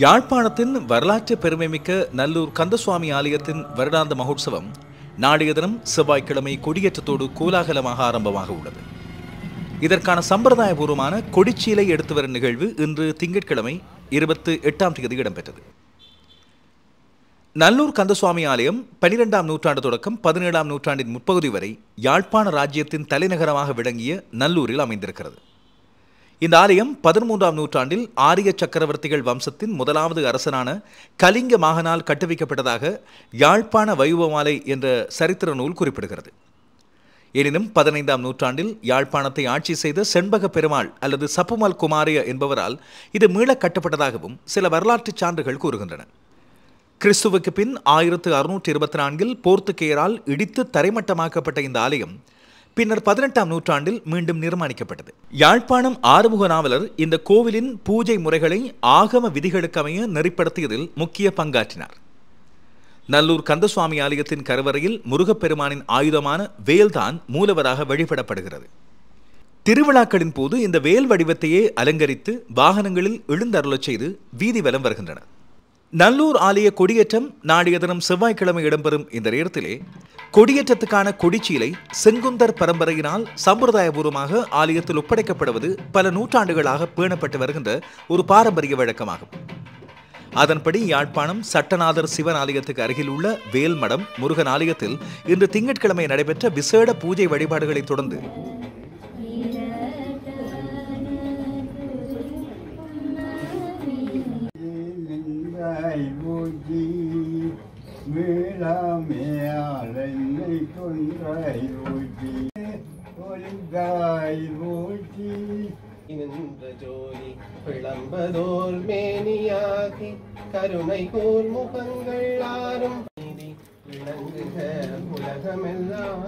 யாழ்ப்பாணத்தின் வரலாற்று பெருமைமிக்க நல்லூர் கந்தசுவாமி ஆலயத்தின் வருடாந்த மகோத்சவம் நாளைய தினம் செவ்வாய்க்கிழமை கொடியேற்றத்தோடு கோலாகலமாக ஆரம்பமாக உள்ளது. இதற்கான சம்பிரதாயபூர்வமான கொடிச்சீலை எடுத்து வரும் நிகழ்வு இன்று திங்கட்கிழமை 28ஆம் தேதி இடம்பெற்றது. நல்லூர் கந்தசுவாமி ஆலயம் 12ஆம் நூற்றாண்டு தொடக்கம் 17ஆம் நூற்றாண்டின் முற்பகுதி வரை யாழ்ப்பாண ராஜ்யத்தின் தலைநகரமாக விளங்கிய நல்லூரில் அமைந்திருக்கிறது. இந்த ஆலயம் 13ஆம் நூற்றாண்டில் ஆரிய சக்கரவர்த்திகள் வம்சத்தின் முதலாவது அரசனான கலிங்க மாகனால் கட்டுவிக்கப்பட்டதாக யாழ்ப்பாண வைபவமாலை என்ற சரித்திர நூல் குறிப்பிடுகிறது. எனினும் 15ஆம் நூற்றாண்டில் யாழ்ப்பாணத்தை ஆட்சி செய்த செண்பக பெருமாள் அல்லது சப்புமல் குமாரிய என்பவரால் இது மீள கட்டப்பட்டதாகவும் சில வரலாற்று சான்றுகள் கூறுகின்றன. கிறிஸ்துவுக்கு பின் 1624இல் போர்த்துகேயரால் இடித்து தரைமட்டமாக்கப்பட்ட இந்த ஆலயம் பின்னர் 18ஆம் நூற்றாண்டில் மீண்டும் நிர்மாணிக்கப்பட்டது. யாழ்ப்பாணம் ஆறுமுக நாவலர் இந்த கோவிலின் பூஜை முறைகளை ஆகம விதிகளுக்கமைய நெறிப்படுத்தியதில் முக்கிய பங்காற்றினார். நல்லூர் கந்தசுவாமி ஆலயத்தின் கருவறையில் முருகப்பெருமானின் ஆயுதமான வேல்தான் மூலவராக வழிபடப்படுகிறது. திருவிழாக்களின் போது இந்த வேல் வடிவத்தையே அலங்கரித்து வாகனங்களில் எழுந்தருளச் செய்து வீதி வலம் வருகின்றன. நல்லூர் ஆலய கொடியேற்றம் நாளைய தினம் செவ்வாய்க்கிழமை இடம்பெறும் இந்த நேரத்திலே கொடியேற்றத்துக்கான கொடிச்சீலை செங்குந்தர் பரம்பரையினால் சம்பிரதாயபூர்வமாக ஆலயத்தில் ஒப்படைக்கப்படுவது பல நூற்றாண்டுகளாக பேணப்பட்டு வருகின்ற ஒரு பாரம்பரிய வழக்கமாகும். அதன்படி யாழ்ப்பாணம் சட்டநாதர் சிவன் ஆலயத்துக்கு அருகில் உள்ள வேல்மடம் முருகன் ஆலயத்தில் இன்று திங்கட்கிழமை நடைபெற்ற விசேட பூஜை வழிபாடுகளை தொடர்ந்து விளம்பதோர் மேனியாகி கருணை கோல் முகங்கள் ஆறும் விளங்குக உலகமெல்லாம்.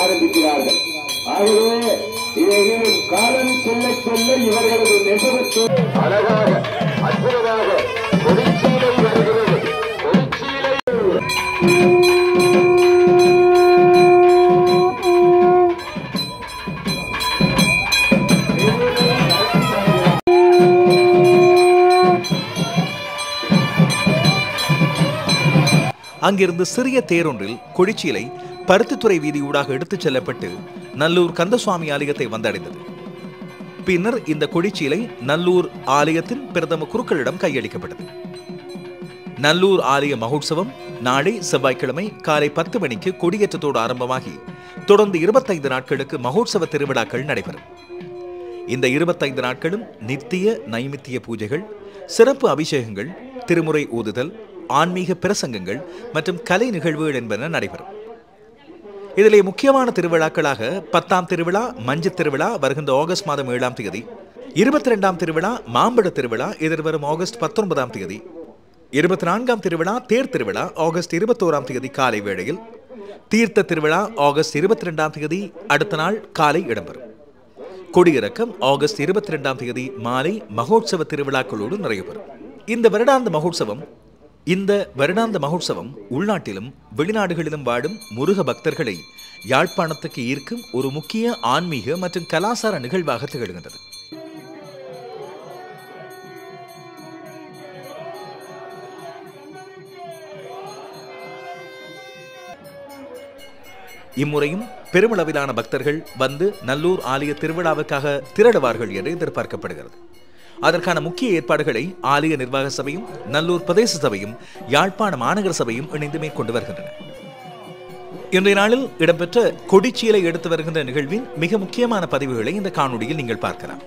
ஆரம்பிக்கிறார்கள். ஆகவே இவைகள் காலம் செல்ல செல்ல இவர்களது நெசவத்து அழகாக அற்புதமாக கொடிச்சீலை வருகிறது. கொடிச்சீலை அங்கிருந்து சிறிய தேரொன்றில் கொடிச்சீலை பருத்தித்துறை வீதியூடாக எடுத்துச் செல்லப்பட்டு நல்லூர் கந்தசுவாமி ஆலயத்தை வந்தடைந்தது. பின்னர் இந்த கொடிச்சீலை நல்லூர் ஆலயத்தின் பிரதம குருக்களிடம் கையளிக்கப்பட்டது. நல்லூர் ஆலய மகோத்சவம் நாளை செவ்வாய்க்கிழமை காலை 10 மணிக்கு கொடியேற்றத்தோடு ஆரம்பமாகி தொடர்ந்து 25 நாட்களுக்கு மகோத்சவ திருவிழாக்கள் நடைபெறும். இந்த 25 நாட்களும் நித்திய நைமித்திய பூஜைகள், சிறப்பு அபிஷேகங்கள், திருமுறை ஓதுதல், ஆன்மீக பிரசங்கங்கள் மற்றும் கலை நிகழ்வுகள் என்பன நடைபெறும். இதிலே முக்கியமான திருவிழாக்களாக 10ஆம் திருவிழா மஞ்சள் திருவிழா வருகின்ற ஆகஸ்ட் மாதம் 7ஆம் தேதி, 22ஆம் திருவிழா மாம்பழ திருவிழா எதிர்வரும் ஆகஸ்ட் 19ஆம் தேதி, 24ஆம் திருவிழா தேர் திருவிழா ஆகஸ்ட் 21ஆம் தேதி காலை வேளையில், தீர்த்த திருவிழா ஆகஸ்ட் 22ஆம் தேதி அடுத்த நாள் காலை இடம்பெறும். கொடியிறக்கம் ஆகஸ்ட் 22ஆம் தேதி மாலை மகோத்சவ திருவிழாக்களோடு நிறைவுபெறும். இந்த வருடாந்த மகோத்சவம் உள்நாட்டிலும் வெளிநாடுகளிலும் வாடும் முருக பக்தர்களை யாழ்ப்பாணத்துக்கு ஈர்க்கும் ஒரு முக்கிய ஆன்மீக மற்றும் கலாசார நிகழ்வாக திகழ்கின்றது. இம்முறையும் பெருமளவிலான பக்தர்கள் வந்து நல்லூர் ஆலய திருவிழாவுக்காக திரடுவார்கள் என்று எதிர்பார்க்கப்படுகிறது. அதற்கான முக்கிய ஏற்பாடுகளை ஆலய நிர்வாக சபையும் நல்லூர் பிரதேச சபையும் யாழ்ப்பாண மாநகர சபையும் இணைந்து மேற்கொண்டு வருகின்றன. இன்றைய நாளில் இடம்பெற்ற கொடிச்சீலை எடுத்து வருகின்ற நிகழ்வின் மிக முக்கியமான பதிவுகளை இந்த காணொலியில் நீங்கள் பார்க்கலாம்.